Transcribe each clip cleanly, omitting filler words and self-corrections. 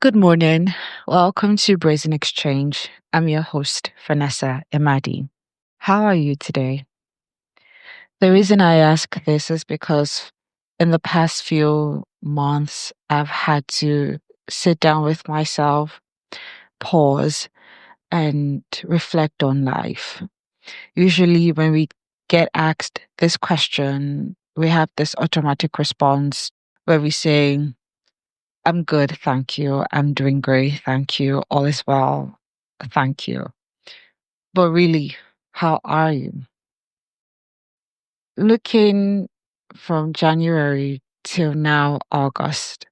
Good morning. Welcome to Brazen Exchange. I'm your host, Vanessa Emadi. How are you today? The reason I ask this is because in the past few months, I've had to sit down with myself, pause, and reflect on life. Usually, when we get asked this question, we have this automatic response where we say, I'm good, thank you. I'm doing great, thank you. All is well, thank you. But really, how are you? Looking from January till now, August,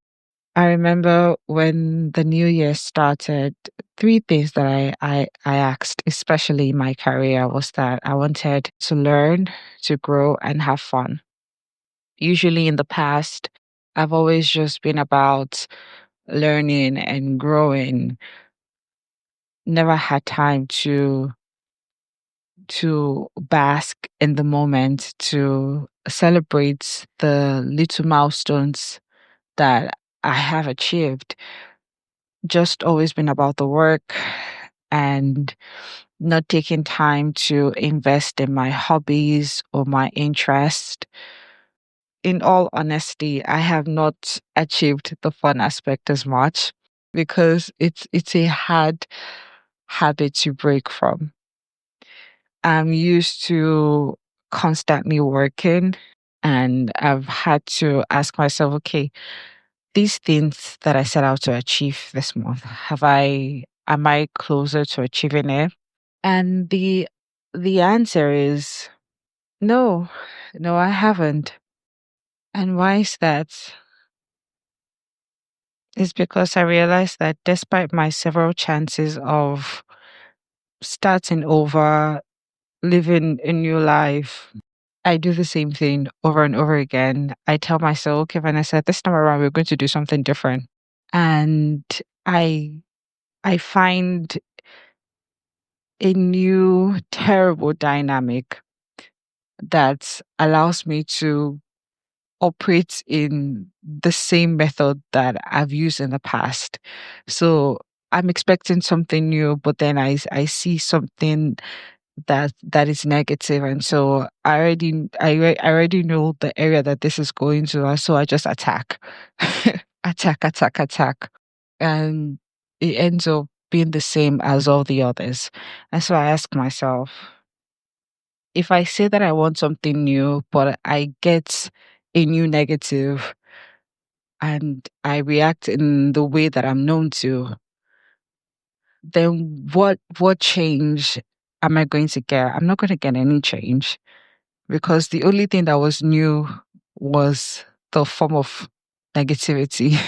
I remember when the new year started, three things that I asked, especially in my career, was that I wanted to learn, to grow, and have fun. Usually in the past, I've always just been about learning and growing, never had time to bask in the moment, to celebrate the little milestones that I have achieved. Just always been about the work and not taking time to invest in my hobbies or my interest. In all honesty, I have not achieved the fun aspect as much because it's a hard habit to break from. I'm used to constantly working, and I've had to ask myself, okay, these things that I set out to achieve this month, am I closer to achieving it? And the answer is no. No, I haven't. And why is that? It's because I realized that despite my several chances of starting over, living a new life, I do the same thing over and over again. I tell myself, okay, Vanessa, this time around we're going to do something different. And I I find a new terrible dynamic that allows me to operate in the same method that I've used in the past. So I'm expecting something new, but then I see something that is negative, and so I already know the area that this is going to, and so I just attack, attack, and it ends up being the same as all the others. And so I ask myself, if I say that I want something new, but I get a new negative and I react in the way that I'm known to, then what change am I going to get? I'm not going to get any change because the only thing that was new was the form of negativity.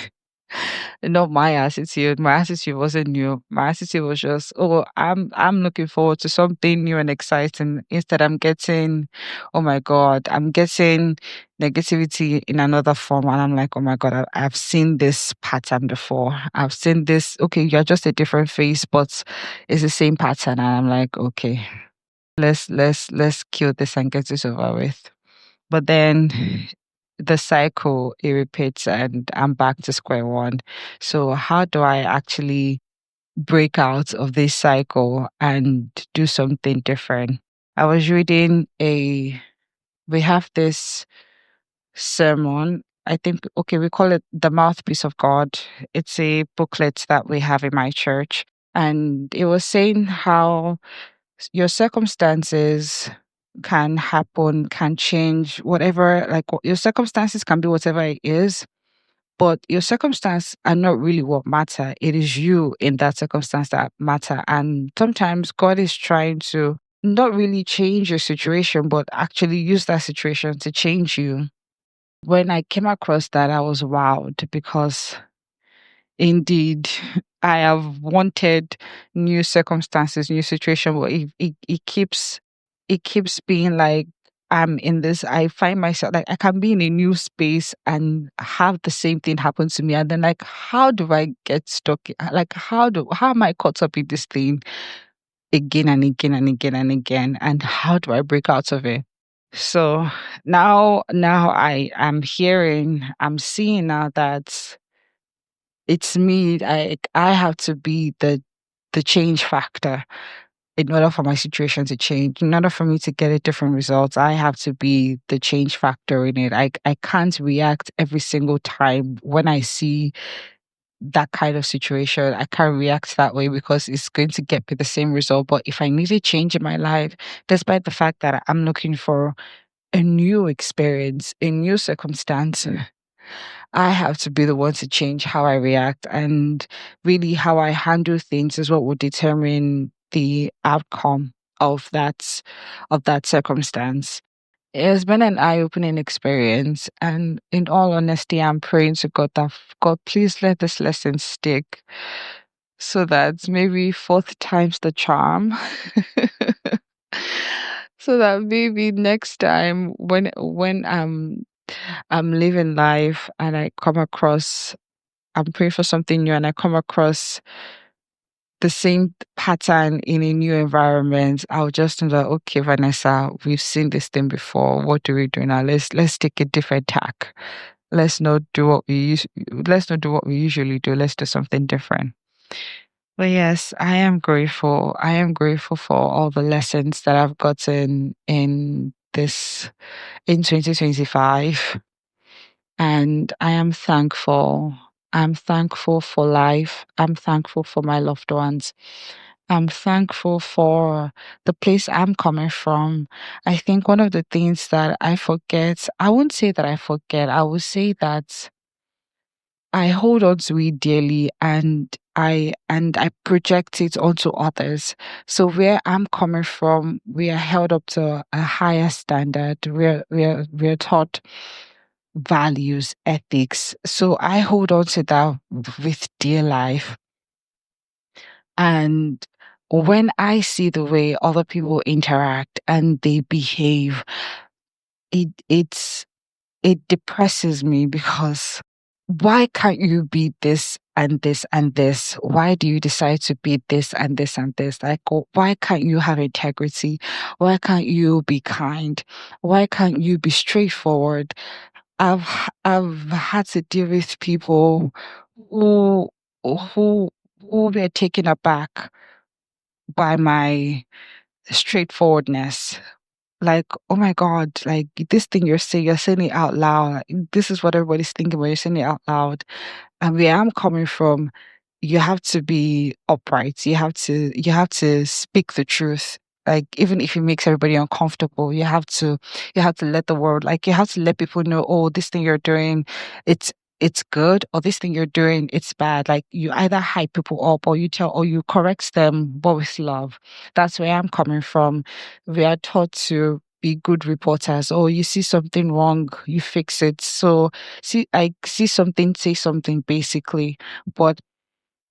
Not my attitude. My attitude wasn't new. My attitude was just, oh, I'm looking forward to something new and exciting. Instead, I'm getting, oh my God, I'm getting negativity in another form. And I'm like, oh my God, I've seen this pattern before. I've seen this. Okay, you're just a different face, but it's the same pattern. And I'm like, okay, let's kill this and get this over with. But then the cycle it repeats and I'm back to square one. So how do I actually break out of this cycle and do something different? I was reading we have this sermon. I think, okay, we call it The Mouthpiece of God. It's a booklet that we have in my church. And it was saying how your circumstances can happen, can change, whatever, like your circumstances can be whatever it is, but your circumstances are not really what matter. It is you in that circumstance that matter. And sometimes God is trying to not really change your situation, but actually use that situation to change you. When I came across that, I was wowed because indeed, I have wanted new circumstances, new situation, but it keeps being like I'm in this. I find myself like I can be in a new space and have the same thing happen to me, and then like, how do I get stuck? Like, how am I caught up in this thing again and again and again and again? And how do I break out of it? So now I'm seeing now that it's me. I have to be the change factor in order for my situation to change. In order for me to get a different result, I have to be the change factor in it. I can't react every single time when I see that kind of situation. I can't react that way because it's going to get me the same result. But if I need a change in my life, despite the fact that I'm looking for a new experience, a new circumstance, I have to be the one to change how I react, and really how I handle things is what will determine the outcome of that circumstance. It has been an eye-opening experience, and in all honesty, I'm praying to God that God, please let this lesson stick, so that maybe fourth time's the charm. So that maybe next time when I'm living life and I come across, I'm praying for something new and I come across the same pattern in a new environment, I'll just know that, okay, Vanessa, we've seen this thing before. What do we do now? Let's take a different tack. Let's not do what we let's not do what we usually do. Let's do something different. But yes, I am grateful. I am grateful for all the lessons that I've gotten in 2025. And I am thankful. I'm thankful for life. I'm thankful for my loved ones. I'm thankful for the place I'm coming from. I think one of the things that I forget, I won't say that I forget, I will say that I hold on to it dearly, and I project it onto others. So where I'm coming from, we are held up to a higher standard. We're taught values, ethics. So I hold on to that with dear life. And when I see the way other people interact and they behave, it it's it depresses me, because why can't you be this and this and this? Why do you decide to be this and this and this? Like, why can't you have integrity? Why can't you be kind? Why can't you be straightforward? I've had to deal with people who who who were taken aback by my straightforwardness. Like, oh my God, like this thing you're saying it out loud. This is what everybody's thinking, but you're saying it out loud. And where I'm coming from, you have to be upright. You have to speak the truth. Like, even if it makes everybody uncomfortable, you have to let the world, like, you have to let people know, oh, this thing you're doing, it's it's good, or this thing you're doing, it's bad. Like, you either hype people up, or you correct them, but with love. That's where I'm coming from. We are taught to be good reporters. Oh, you see something wrong, you fix it. So I see something, say something, basically. But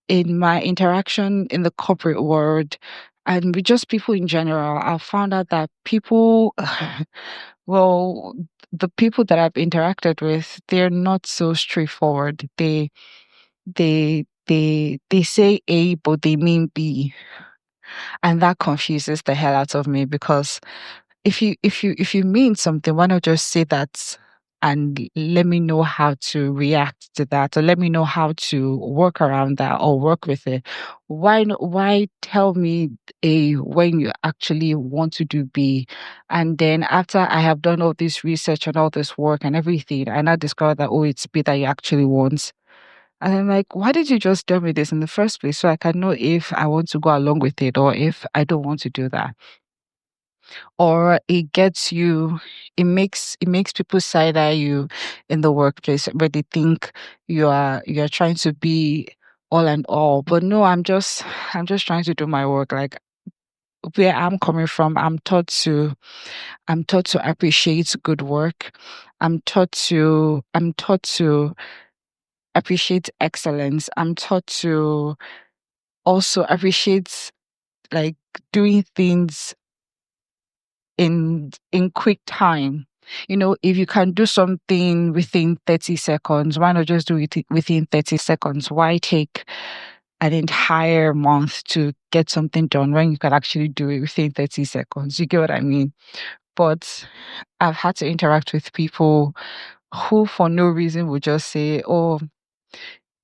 in my interaction in the corporate world and with just people in general, I found out that people, well, the people that I've interacted with, they're not so straightforward. They say A, but they mean B. And that confuses the hell out of me, because if you mean something, why not just say that and let me know how to react to that, or let me know how to work around that or work with it. Why tell me A when you actually want to do B? And then after I have done all this research and all this work and everything, I now discover that, oh, it's B that you actually want. And I'm like, why did you just tell me this in the first place, so I can know if I want to go along with it or if I don't want to do that? Or it makes people side eye you in the workplace, where they think you're trying to be all and all. But no, I'm just trying to do my work. Like, where I'm coming from, I'm taught to appreciate good work. I'm taught to appreciate excellence. I'm taught to also appreciate, like, doing things in quick time. If you can do something within 30 seconds, why not just do it within 30 seconds? Why take an entire month to get something done when you can actually do it within 30 seconds? You get what I mean? But I've had to interact with people who, for no reason, would just say, oh,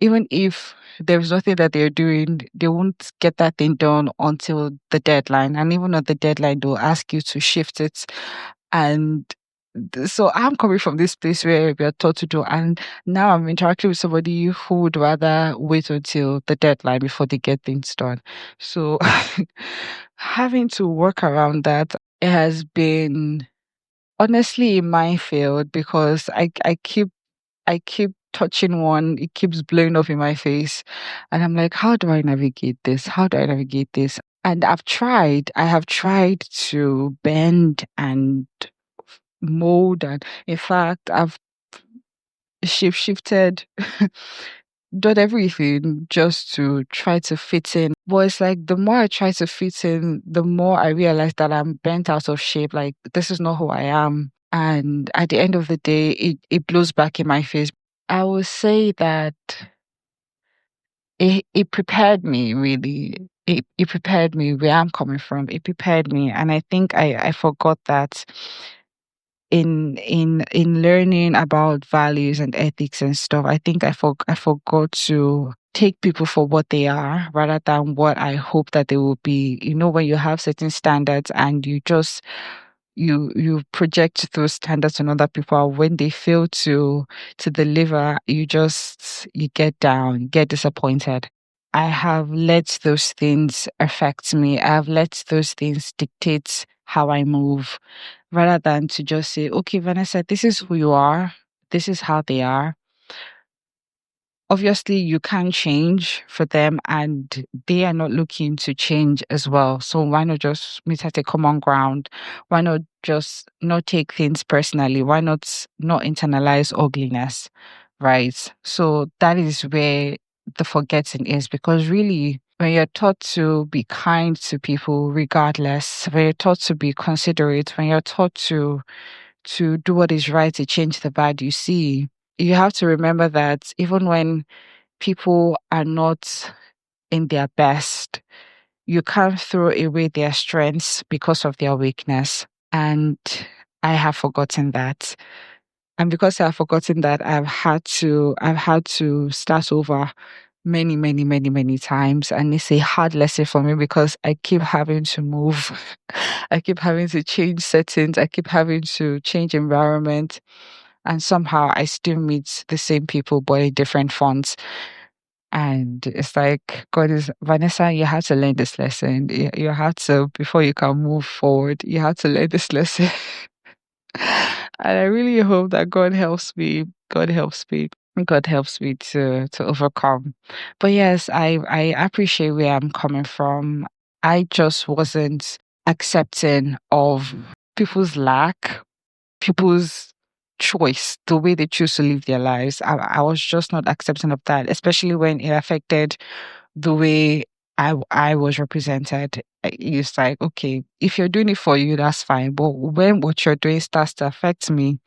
even if there's nothing that they're doing, they won't get that thing done until the deadline. And even at the deadline, they'll ask you to shift it. And so I'm coming from this place where we are taught to do, and now I'm interacting with somebody who would rather wait until the deadline before they get things done. So having to work around that, it has been honestly a minefield because I keep touching one, it keeps blowing up in my face. And I'm like, how do I navigate this? How do I navigate this? And I have tried to bend and mold. And in fact, I've shifted, done everything just to try to fit in. But it's like the more I try to fit in, the more I realize that I'm bent out of shape. Like, this is not who I am. And at the end of the day, it blows back in my face. I would say that it prepared me really. It prepared me where I'm coming from. It prepared me. And I think I forgot that in learning about values and ethics and stuff. I think I forgot to take people for what they are rather than what I hope that they will be. You know, when you have certain standards and you just you project those standards on other people, when they fail to deliver, you get down, get disappointed. I have let those things affect me. I have let those things dictate how I move rather than to just say, okay, Vanessa, this is who you are, this is how they are. Obviously, you can change for them and they are not looking to change as well. So why not just meet at a common ground? Why not just not take things personally? Why not internalize ugliness? Right. So that is where the forgetting is, because really when you're taught to be kind to people regardless, when you're taught to be considerate, when you're taught to do what is right to change the bad you see, you have to remember that even when people are not in their best, you can't throw away their strengths because of their weakness. And I have forgotten that. And because I've forgotten that, I've had to start over many, many, many, many times. And it's a hard lesson for me because I keep having to move. I keep having to change settings. I keep having to change environment. And somehow I still meet the same people, but in different fonts. And it's like, God is, Vanessa, you have to learn this lesson. You have to, before you can move forward, you have to learn this lesson. And I really hope that God helps me. God helps me. God helps me to overcome. But yes, I appreciate where I'm coming from. I just wasn't accepting of people's lack, people's choice, the way they choose to live their lives. I was just not accepting of that, especially when it affected the way I was represented. It's like, okay, if you're doing it for you, that's fine. But when what you're doing starts to affect me,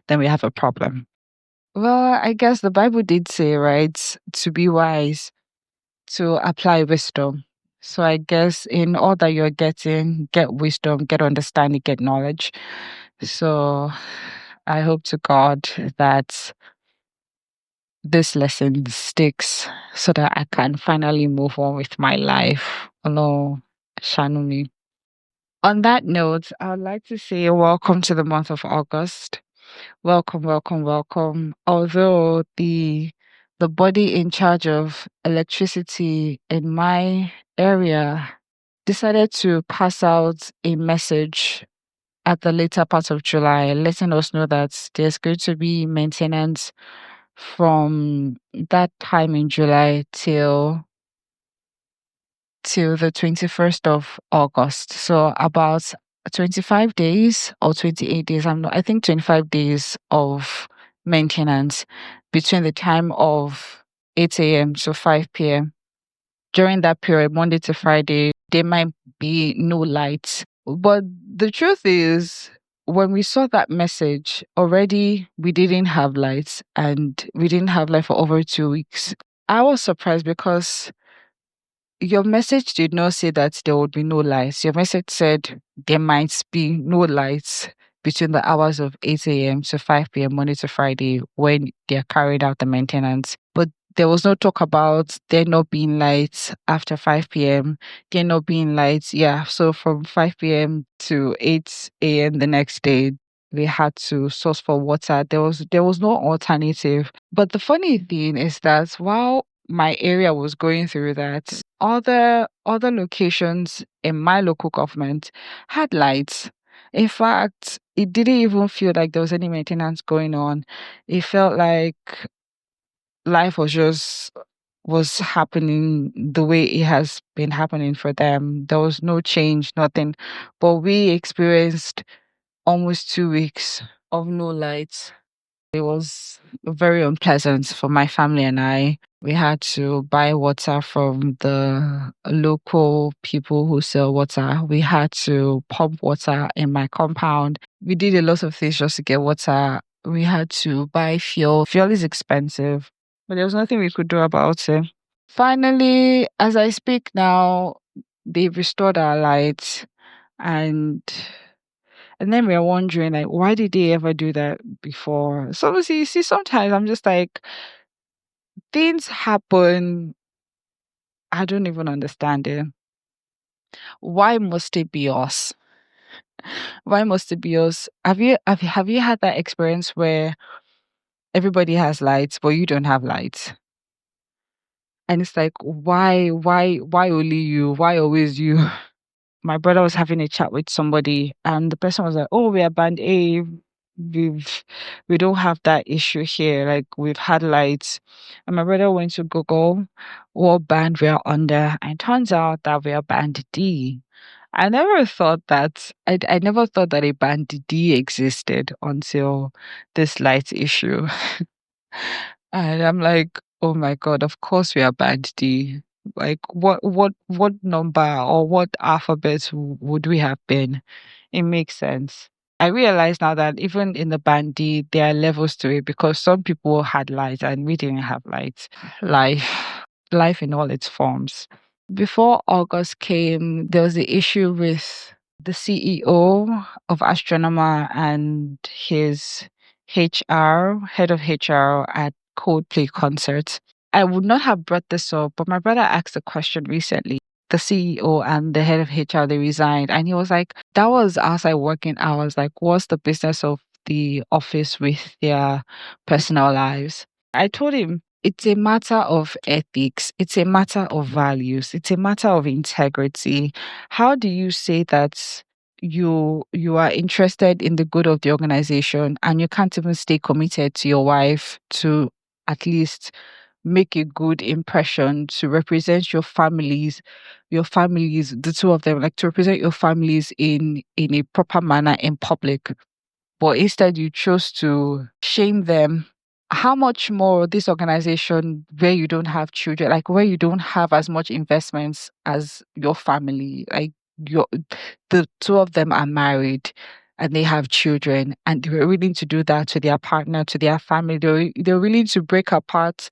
then we have a problem. Well, I guess the Bible did say, right, to be wise, to apply wisdom. So I guess in all that you're getting, get wisdom, get understanding, get knowledge. So I hope to God that this lesson sticks so that I can finally move on with my life. Hello, Shanumi. On that note, I would like to say welcome to the month of August. Welcome, welcome, welcome. Although the body in charge of electricity in my area decided to pass out a message at the later part of July, letting us know that there's going to be maintenance from that time in July till the 21st of August. So about 25 days or 28 days. I think 25 days of maintenance between the time of 8 a.m. to 5 p.m. During that period, Monday to Friday, there might be no lights. But the truth is, when we saw that message, already we didn't have lights and we didn't have light for over 2 weeks. I was surprised because your message did not say that there would be no lights. Your message said there might be no lights between the hours of 8 a.m. to 5 p.m. Monday to Friday when they're carried out the maintenance. But There was no talk about there not being lights after 5 p.m., there not being lights. Yeah. So from 5 p.m. to 8 a.m. the next day, we had to source for water. There was no alternative. But the funny thing is that while my area was going through that, other locations in my local government had lights. In fact, it didn't even feel like there was any maintenance going on. It felt like life was happening the way it has been happening for them. There was no change, nothing. But we experienced almost 2 weeks of no lights. It was very unpleasant for my family and I. We had to buy water from the local people who sell water. We had to pump water in my compound. We did a lot of things just to get water. We had to buy fuel. Fuel is expensive, but there was nothing we could do about it. Finally, as I speak now, they've restored our lights, and then we're wondering, like, why did they ever do that before? So obviously, you see, sometimes I'm just like, things happen. I don't even understand it. Why must it be us? Why must it be us? Have you had that experience where everybody has lights, but you don't have lights? And it's like, why only you? Why always you? My brother was having a chat with somebody, and the person was like, "Oh, we are band A. We've we don't have that issue here. Like, we've had lights." And my brother went to Google what band we are under, and turns out that we are band D. I never thought that a band D existed until this light issue. And I'm like, oh my God, of course we are band D. Like, what number or what alphabet would we have been? It makes sense. I realize now that even in the band D, there are levels to it because some people had lights and we didn't have lights. Life, life in all its forms. Before August came, there was the issue with the CEO of Astronomer and his head of HR at Coldplay concert. I would not have brought this up, but my brother asked a question recently. The CEO and the head of HR, they resigned. And he was like, that was outside working hours. Like, what's the business of the office with their personal lives? I told him it's a matter of ethics, it's a matter of values, it's a matter of integrity. How do you say that you are interested in the good of the organization and you can't even stay committed to your wife to at least make a good impression, to represent your families, the two of them, like to represent your families in a proper manner in public, but instead you chose to shame them? How much more this organization where you don't have children, like where you don't have as much investments as your family, like your the two of them are married and they have children, and they were willing to do that to their partner, to their family. They're willing to break apart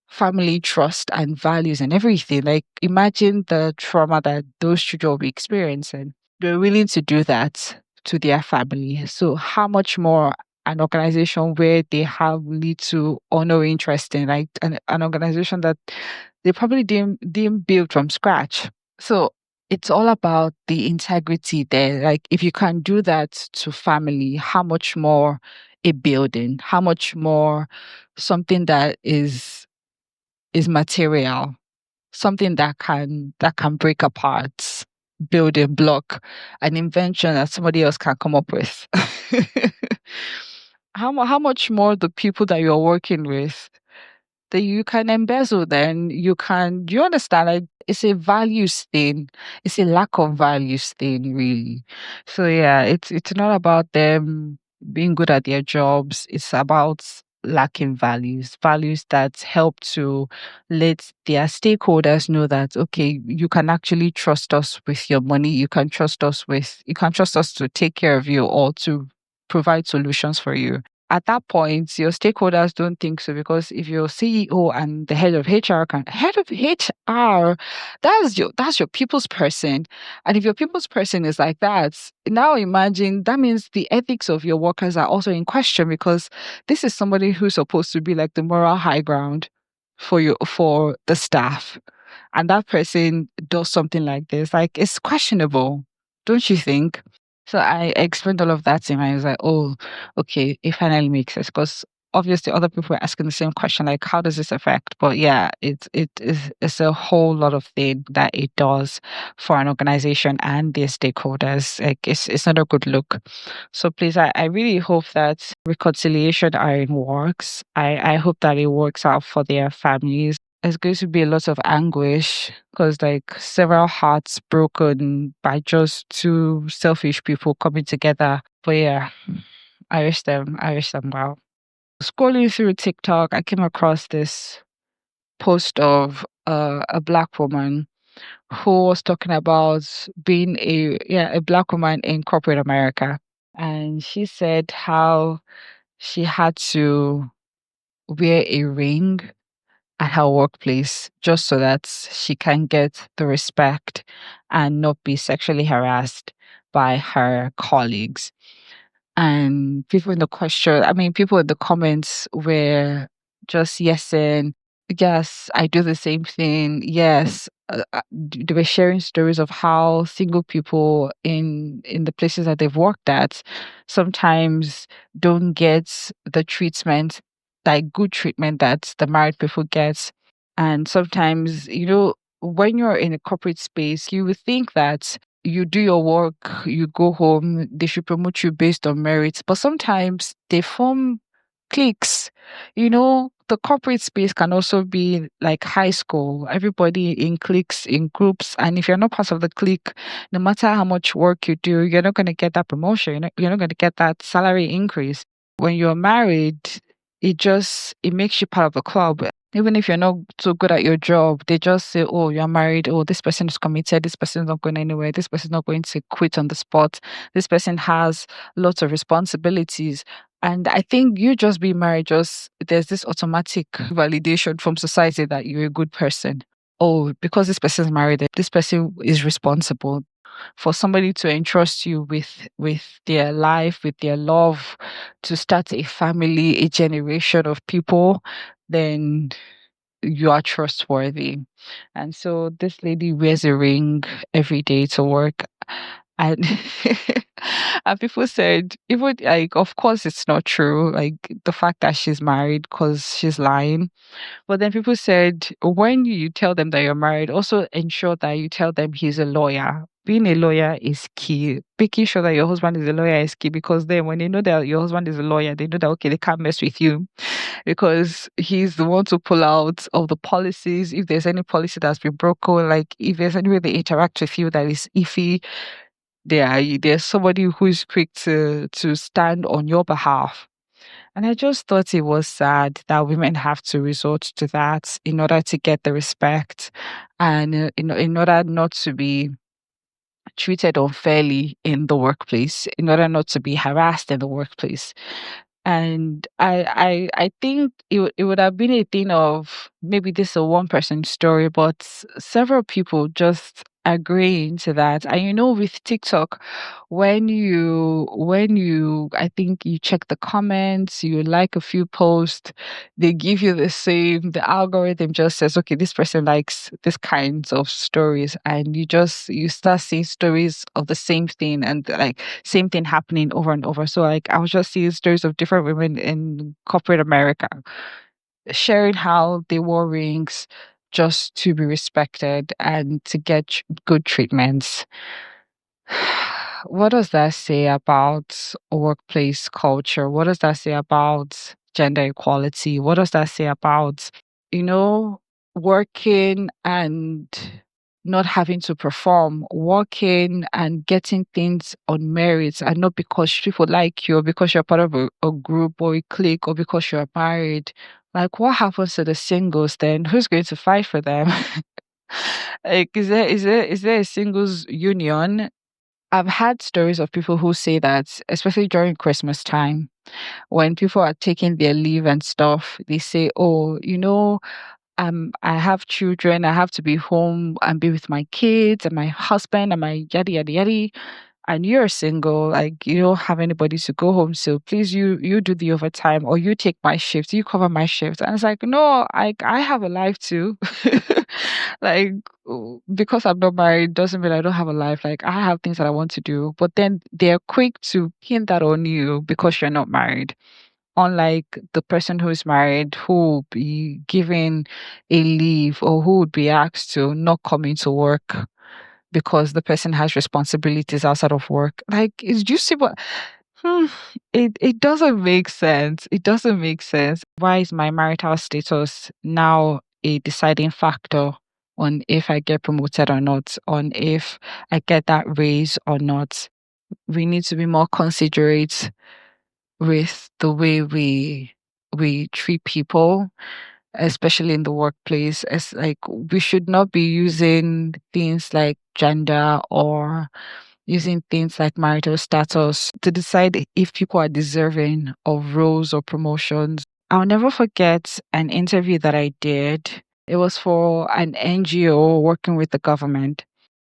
family trust and values and everything. Like, imagine the trauma that those children will be experiencing. They're willing to do that to their family. So how much more an organization where they have little or no interest in, like an organization that they probably didn't build from scratch. So it's all about the integrity there. Like, if you can do that to family, how much more a building, how much more something that is material, something that can break apart, building block, an invention that somebody else can come up with. How much more the people that you're working with that you can embezzle, then do you understand, like, it's a values thing, it's a lack of values thing, really. So yeah, it's not about them being good at their jobs, it's about lacking values that help to let their stakeholders know that, okay, you can actually trust us with your money, you can trust us to take care of you or to provide solutions for you. At that point, your stakeholders don't think so, because if your CEO and the head of HR, that's your people's person. And if your people's person is like that, now imagine that means the ethics of your workers are also in question, because this is somebody who's supposed to be like the moral high ground. for the staff, and that person does something like this, like it's questionable, don't you think? So I explained all of that to him. I was like, oh, okay, it finally makes sense because obviously other people were asking the same question, like, how does this affect? But yeah, it's a whole lot of thing that it does for an organization and their stakeholders. Like it's not a good look. So please, I really hope that reconciliation are in works. I hope that it works out for their families. There's going to be a lot of anguish because, like, several hearts broken by just two selfish people coming together. But yeah, I wish them. I wish them well. Scrolling through TikTok, I came across this post of a black woman who was talking about being a black woman in corporate America, and she said how she had to wear a ring at her workplace just so that she can get the respect and not be sexually harassed by her colleagues. And people in the comments were just yesing, yes, I do the same thing. Yes. They were sharing stories of how single people in the places that they've worked at sometimes don't get the treatment, like good treatment that the married people get. And sometimes, when you're in a corporate space, you would think that you do your work, you go home, they should promote you based on merit. But sometimes they form cliques. The corporate space can also be like high school, everybody in cliques, in groups. And if you're not part of the clique, no matter how much work you do, you're not going to get that promotion. You're not going to get that salary increase. When you're married, it makes you part of the club. Even if you're not so good at your job, they just say, oh, you're married. Oh, this person is committed. This person is not going anywhere. This person is not going to quit on the spot. This person has lots of responsibilities. And I think you just being married, there's this automatic validation from society that you're a good person. Oh, because this person is married, this person is responsible. For somebody to entrust you with their life, with their love, to start a family, a generation of people, then you are trustworthy. And so this lady wears a ring every day to work. And and people said, even like, of course it's not true, like the fact that she's married, because she's lying. But then people said, when you tell them that you're married, also ensure that you tell them he's a lawyer. Being a lawyer is key. Making sure that your husband is a lawyer is key, because then when they know that your husband is a lawyer, they know that, okay, they can't mess with you because he's the one to pull out of the policies. If there's any policy that's been broken, like if there's any way they interact with you that is iffy, there's somebody who is quick to stand on your behalf. And I just thought it was sad that women have to resort to that in order to get the respect and in order not to be treated unfairly in the workplace, in order not to be harassed in the workplace. And I think it would have been a thing of maybe this is a one person story, but several people just agreeing to that. And with TikTok, when you I think you check the comments, you like a few posts, they give you the algorithm just says, okay, this person likes this kinds of stories, and you start seeing stories of the same thing, and like same thing happening over and over. So like I was just seeing stories of different women in corporate America sharing how they wore rings just to be respected and to get good treatments. What does that say about workplace culture? What does that say about gender equality? What does that say about, you know, working and not having to perform, working and getting things on merits, and not because people like you or because you're part of a group or a clique or because you're married? Like, what happens to the singles then? Who's going to fight for them? Like, is there a singles union? I've had stories of people who say that, especially during Christmas time, when people are taking their leave and stuff, they say, oh, I have children, I have to be home and be with my kids and my husband and my yada yada yada. and you're single, like you don't have anybody to go home to. Please, you do the overtime, or you take my shift, you cover my shift. And it's like, no, I have a life too. Like, because I'm not married doesn't mean I don't have a life. Like, I have things that I want to do. But then they're quick to pin that on you because you're not married. Unlike the person who is married, who will be given a leave, or who would be asked to not come into work because the person has responsibilities outside of work. Like, it's just what hmm, it doesn't make sense. It doesn't make sense. Why is my marital status now a deciding factor on if I get promoted or not, on if I get that raise or not? We need to be more considerate with the way we treat people, especially in the workplace. It's like we should not be using things like gender or using things like marital status to decide if people are deserving of roles or promotions. I'll never forget an interview that I did. It was for an NGO working with the government.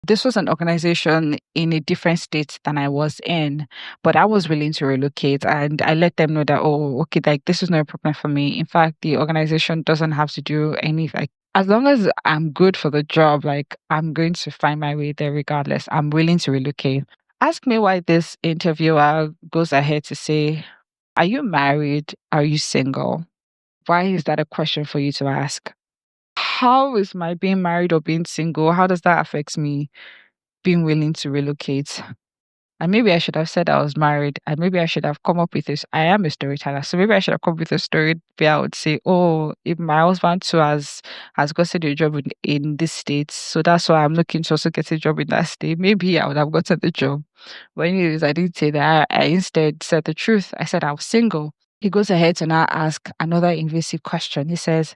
This was an organization in a different state than I was in, but I was willing to relocate, and I let them know that, oh, okay, like this is no problem for me. In fact, the organization doesn't have to do anything. As long as I'm good for the job, like I'm going to find my way there regardless. I'm willing to relocate. Ask me why this interviewer goes ahead to say, are you married? Are you single? Why is that a question for you to ask? How is my being married or being single? How does that affect me being willing to relocate? And maybe I should have said I was married, and maybe I should have come up with this. I am a storyteller, so maybe I should have come up with a story where I would say, "Oh, if my husband too has gotten a job in this state, so that's why I'm looking to also get a job in that state." Maybe I would have gotten the job. But anyways, I didn't say that. I instead said the truth. I said I was single. He goes ahead to now ask another invasive question. He says,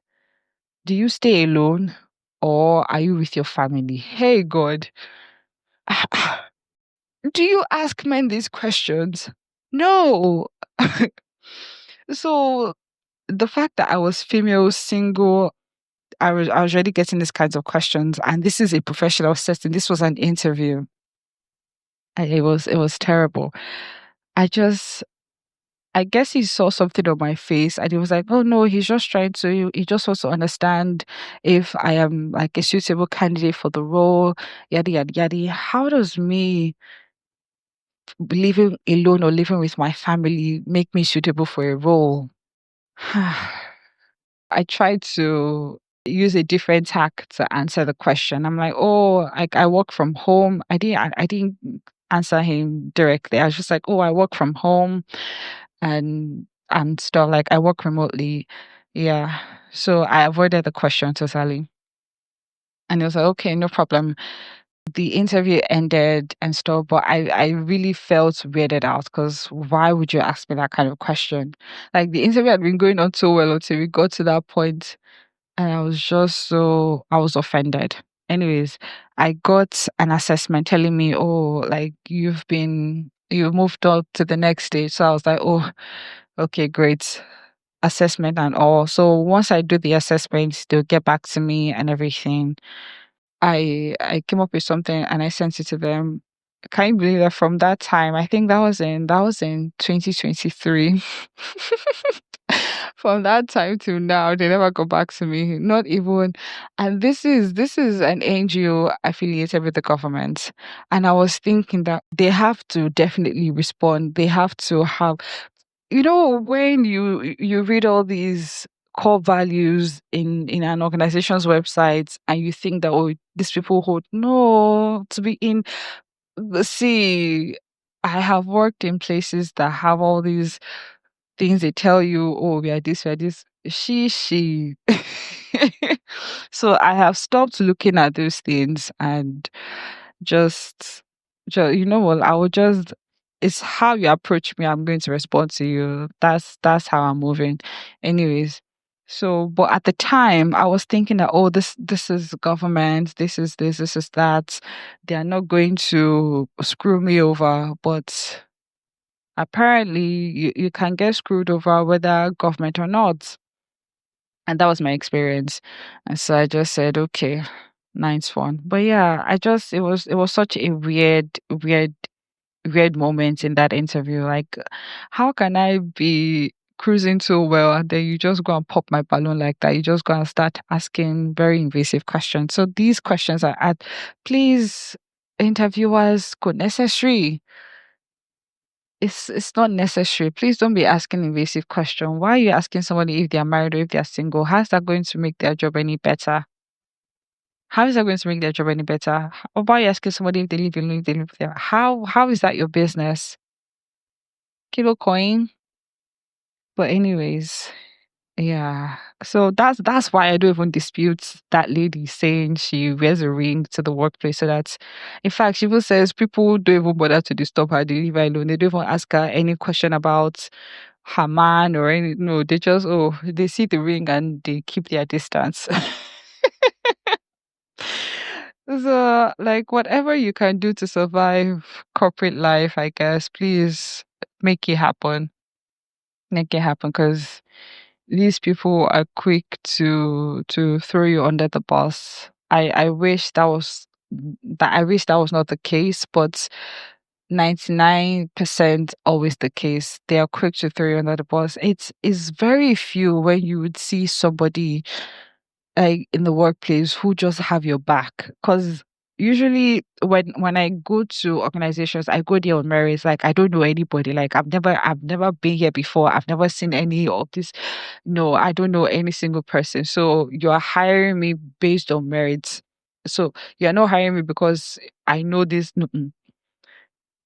"Do you stay alone, or are you with your family?" Hey God. Do you ask men these questions? No. So the fact that I was female, single, I was already getting these kinds of questions, and this is a professional setting. This was an interview. And it was terrible. I just I guess he saw something on my face, and he was like, "Oh no, he's just trying to. He just wants to understand if I am like a suitable candidate for the role." Yada yada yada. How does me living alone or living with my family make me suitable for a role? I tried to use a different tack to answer the question. I'm like, oh, I work from home. I didn't answer him directly. I was just like, oh, I work from home and stuff, like I work remotely. Yeah. So I avoided the question totally. And he was like, okay, no problem. The interview ended and stuff, but I really felt weirded out because why would you ask me that kind of question? Like the interview had been going on so well until we got to that point, and I was offended. Anyways, I got an assessment telling me, oh, like you moved on to the next stage. So I was like, oh, okay, great. Assessment and all. So once I do the assessment, they'll get back to me and everything. I came up with something and I sent it to them. Can you believe that from that time, I think that was in 2023. From that time to now, they never got back to me. Not even, and this is an NGO affiliated with the government. And I was thinking that they have to definitely respond. They have to have, when you read all these core values in an organization's website, and you think that, oh, these people hold, no, to be in, see, I have worked in places that have all these things. They tell you, oh, we are this, she. So I have stopped looking at those things and just, you know what, I would just, it's how you approach me, I'm going to respond to you. That's how I'm moving. Anyways, so but at the time I was thinking that, oh, this is government, this is that. They are not going to screw me over. But apparently you can get screwed over whether government or not. And that was my experience. And so I just said, okay, nice one. But yeah, it was such a weird weird moments in that interview. Like, how can I be cruising so well and then you just go and pop my balloon like that? You just go and start asking very invasive questions. So these questions are at, please, interviewers, go necessary. It's not necessary. Please don't be asking invasive question. Why are you asking somebody if they are married or if they are single? How's that going to make their job any better? How is that going to make their job any better? Or why are you asking somebody if they live alone, if they live there? How is that your business? Kilo coin. But anyways, yeah. So that's why I don't even dispute that lady saying she wears a ring to the workplace. So that, in fact, she even says people don't even bother to disturb her. They leave her alone. They don't even ask her any question about her man or any. No, they just, oh, they see the ring and they keep their distance. So, like, whatever you can do to survive corporate life, I guess, please make it happen. Make it happen, because these people are quick to throw you under the bus. I wish that was not the case, but 99% always the case. They are quick to throw you under the bus. It's very few when you would see somebody like in the workplace who just have your back. Because usually when I go to organizations, I go there on merits. Like, I don't know anybody. Like, I've never been here before. I've never seen any of this. No, I don't know any single person. So you are hiring me based on merits. So you're not hiring me because I know this. Mm-mm.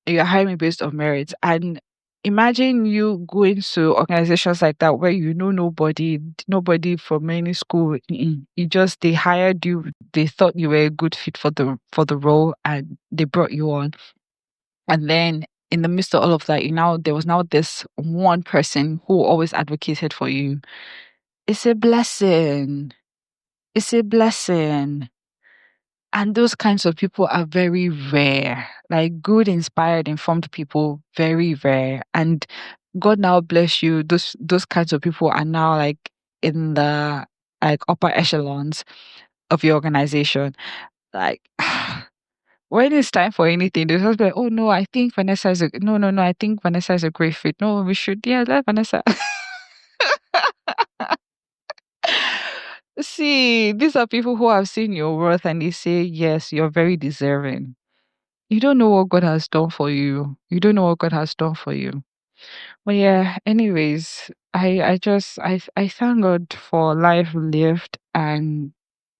You're hiring me based on merit. And imagine you going to organizations like that where you know nobody from any school. Mm-mm. You just They hired you. They thought you were a good fit for the role, and they brought you on. And then in the midst of all of that, there was now this one person who always advocated for you. It's a blessing. It's a blessing. And those kinds of people are very rare. Like, good, inspired, informed people, very rare. And God now bless you. Those kinds of people are now like in the like upper echelons of your organization. Like, when it's time for anything, they just be like, oh no, I think Vanessa is a no, no, no, I think Vanessa is a great fit. No, we should, yeah, let Vanessa. See, these are people who have seen your worth and they say, yes, you're very deserving. You don't know what God has done for you. You don't know what God has done for you. But yeah, anyways, I thank God for life lived and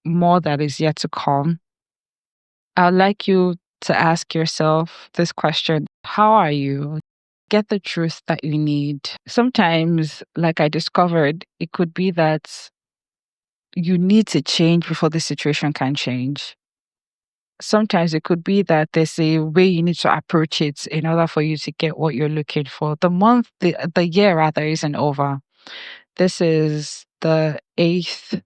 more that is yet to come. I'd like you to ask yourself this question: how are you? Get the truth that you need. Sometimes, like I discovered, it could be that you need to change before the situation can change. Sometimes it could be that there's a way you need to approach it in order for you to get what you're looking for. The year rather, isn't over. This is the eighth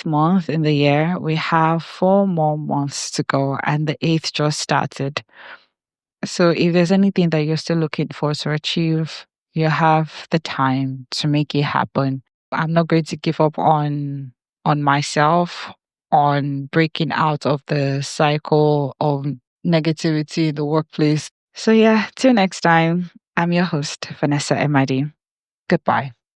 month in the year. We have 4 more months to go, and the eighth just started. So if there's anything that you're still looking for to achieve, you have the time to make it happen. I'm not going to give up on myself, on breaking out of the cycle of negativity in the workplace. So yeah, till next time, I'm your host, Vanessa Emadi. Goodbye.